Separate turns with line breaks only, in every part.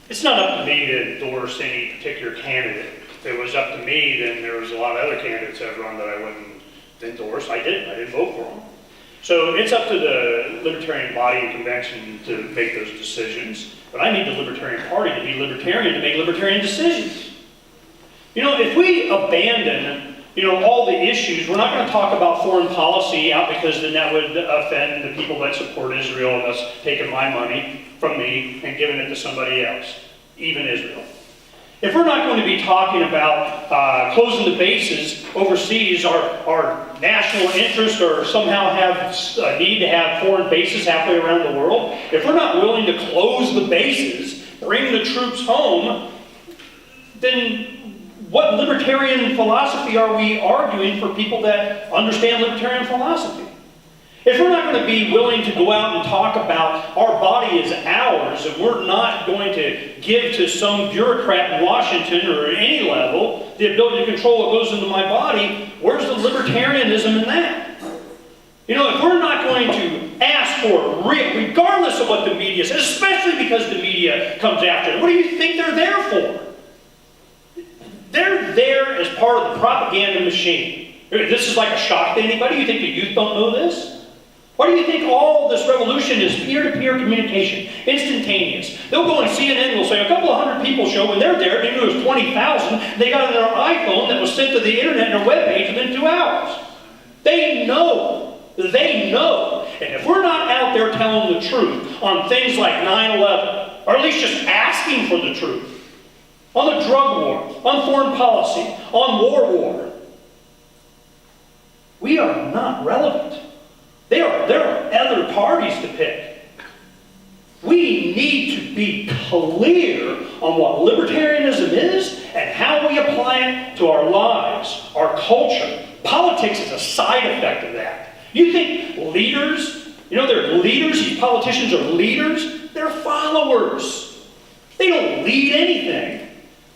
It's not up to me to endorse any particular candidate. If it was up to me, then there was a lot of other candidates that run that I wouldn't endorse. I didn't vote for them. So it's up to the Libertarian body and convention to make those decisions. But I need the Libertarian Party to be libertarian to make libertarian decisions. You know, if we abandon, all the issues, we're not going to talk about foreign policy out because then that would offend the people that support Israel and thus taking my money from me and giving it to somebody else, even Israel. If we're not going to be talking about closing the bases overseas, our national interest, or somehow have a need to have foreign bases halfway around the world, if we're not willing to close the bases, bring the troops home, then what libertarian philosophy are we arguing for people that understand libertarian philosophy? If we're not going to be willing to go out and talk about our body is ours, and we're not going to give to some bureaucrat in Washington or at any level the ability to control what goes into my body, where's the libertarianism in that? If we're not going to ask for it, regardless of what the media says, especially because the media comes after it, what do you think they're there for? They're there as part of the propaganda machine. This is like a shock to anybody. You think the youth don't know this? Why do you think all this revolution is peer-to-peer communication, instantaneous? They'll go on CNN and will say a couple of hundred people show when they're there, they knew it was 20,000, they got it on their iPhone that was sent to the internet and their webpage within 2 hours. They know. They know. And if we're not out there telling the truth on things like 9/11, or at least just asking for the truth, on the drug war, on foreign policy, on war, we are not relevant. There are other parties to pick. We need to be clear on what libertarianism is and how we apply it to our lives, our culture. Politics is a side effect of that. You think leaders, they're leaders, these politicians are leaders, they're followers. They don't lead anything.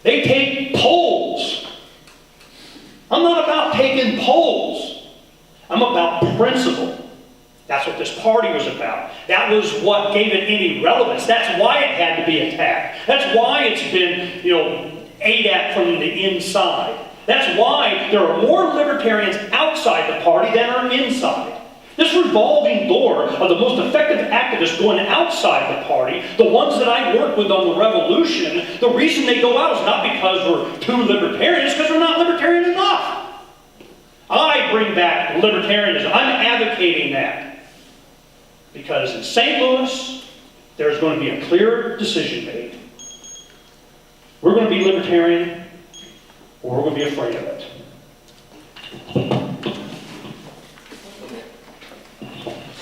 They take polls. I'm not about taking polls. I'm about principle. That's what this party was about. That was what gave it any relevance. That's why it had to be attacked. That's why it's been, ate at from the inside. That's why there are more libertarians outside the party than are inside. This revolving door of the most effective activists going outside the party, the ones that I worked with on the revolution, the reason they go out is not because we're too libertarian, it's because we're not libertarian enough. I bring back libertarianism. I'm advocating that. Because in St. Louis, there's going to be a clear decision made. We're going to be libertarian, or we're going to be afraid of it.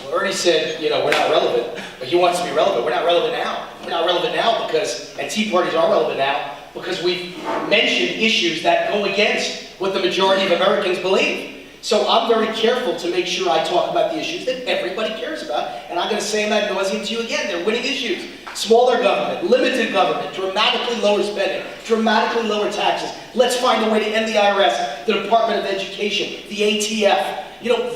Well, Ernie said, we're not relevant, but he wants to be relevant. We're not relevant now. We're not relevant now because, and Tea Parties are relevant now, because we've mentioned issues that go against what the majority of Americans believe. So I'm very careful to make sure I talk about the issues that everybody cares about, and I'm going to say them ad nauseum to you again. They're winning issues. Smaller government, limited government, dramatically lower spending, dramatically lower taxes. Let's find a way to end the IRS, the Department of Education, the ATF.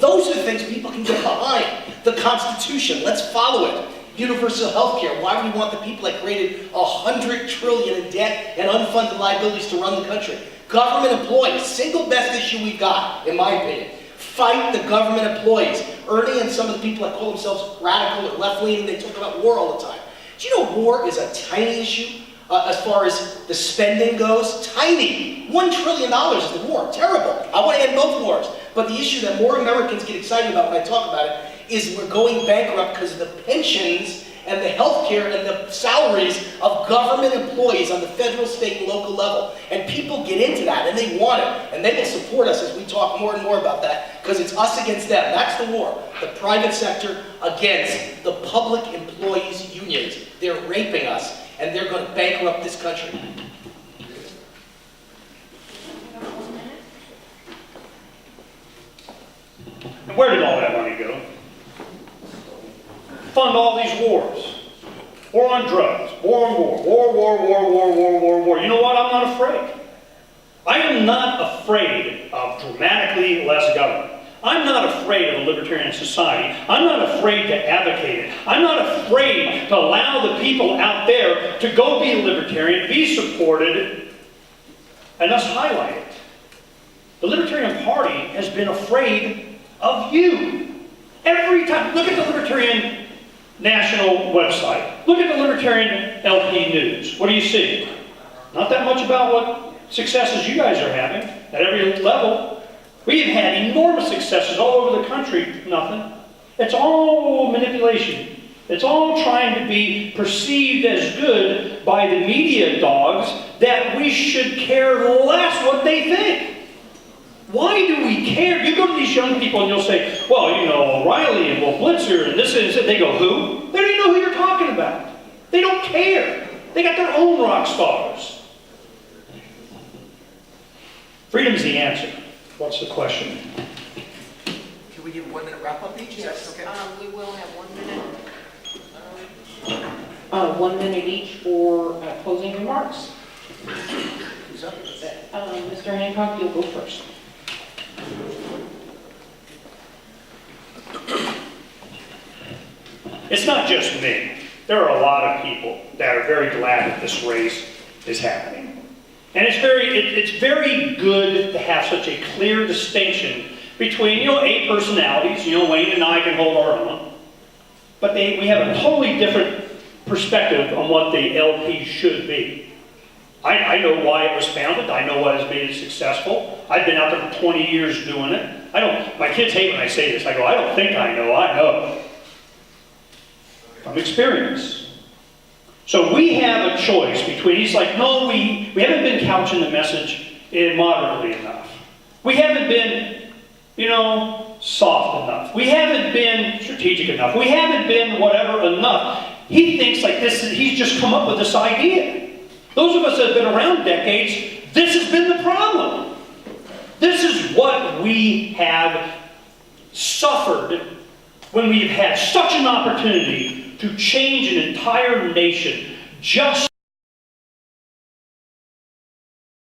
Those are the things people can get behind. The Constitution, let's follow it. Universal health care. Why would we want the people that created $100 trillion in debt and unfunded liabilities to run the country? Government employees, single best issue we've got, in my opinion. Fight the government employees. Ernie and some of the people that call themselves radical or left-leaning, they talk about war all the time. Do you know war is a tiny issue as far as the spending goes? Tiny. $1 trillion is the war. Terrible. I want to end both wars. But the issue that more Americans get excited about when I talk about it is we're going bankrupt because of the pensions and the health care and the salaries of government employees on the federal, state, and local level. And people get into that, and they want it. And they will support us as we talk more and more about that, because it's us against them. That's the war. The private sector against the public employees' unions. They're raping us, and they're going to bankrupt this country.
And where did all that money go? Fund all these wars. War on drugs, war on war. You know what? I'm not afraid. I am not afraid of dramatically less government. I'm not afraid of a libertarian society. I'm not afraid to advocate it. I'm not afraid to allow the people out there to go be a libertarian, be supported, and us highlight it. The Libertarian Party has been afraid of you. Every time, look at the Libertarian National website. Look at the Libertarian LP News. What do you see? Not that much about what successes you guys are having at every level. We have had enormous successes all over the country. Nothing. It's all manipulation. It's all trying to be perceived as good by the media dogs that we should care less what they think. Why do we care? You go to these young people and you'll say, well, you know, O'Reilly and Will Blitzer and this and that. They go, who? They don't even know who you're talking about. They don't care. They got their own rock stars. Freedom's the answer. What's the question?
Can we give a 1 minute wrap up each?
Yes,
Is that okay?
we will have 1 minute. 1 minute each for closing remarks.
Who's up?
Mr. Hancock, you'll go first.
It's not just me. There are a lot of people that are very glad that this race is happening. And it's very good to have such a clear distinction between, you know, A personalities. You know, Wayne and I can hold our own. But we have a totally different perspective on what the LP should be. I know why it was founded. I know what has made it successful. I've been out there for 20 years doing it. My kids hate when I say this. I go, I don't think I know. From experience. So we have a choice between, he's like, no, we haven't been couching the message moderately enough. We haven't been, you know, soft enough. We haven't been strategic enough. We haven't been whatever enough. He thinks like this, he's just come up with this idea. Those of us that have been around decades, this has been the problem. This is what we have suffered when we've had such an opportunity to change an entire nation just